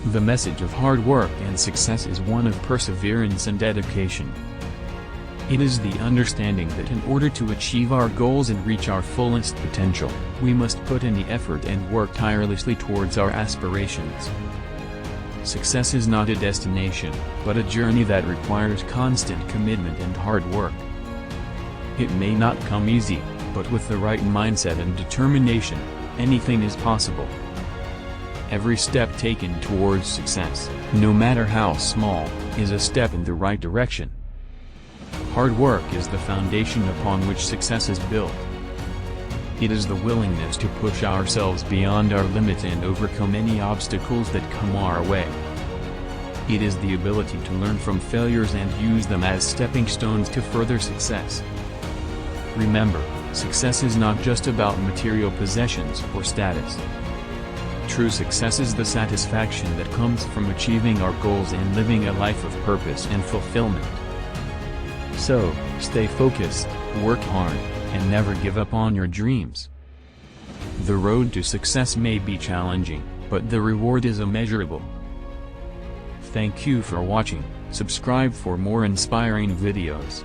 The message of hard work and success is one of perseverance and dedication. It is the understanding that in order to achieve our goals and reach our fullest potential, we must put in the effort and work tirelessly towards our aspirations. Success is not a destination, but a journey that requires constant commitment and hard work. It may not come easy, but with the right mindset and determination, anything is possible. Every step taken towards success, no matter how small, is a step in the right direction. Hard work is the foundation upon which success is built. It is the willingness to push ourselves beyond our limits and overcome any obstacles that come our way. It is the ability to learn from failures and use them as stepping stones to further success. Remember, success is not just about material possessions or status. True success is the satisfaction that comes from achieving our goals and living a life of purpose and fulfillment. So, stay focused, work hard, and never give up on your dreams. The road to success may be challenging, but the reward is immeasurable. Thank you for watching. Subscribe for more inspiring videos.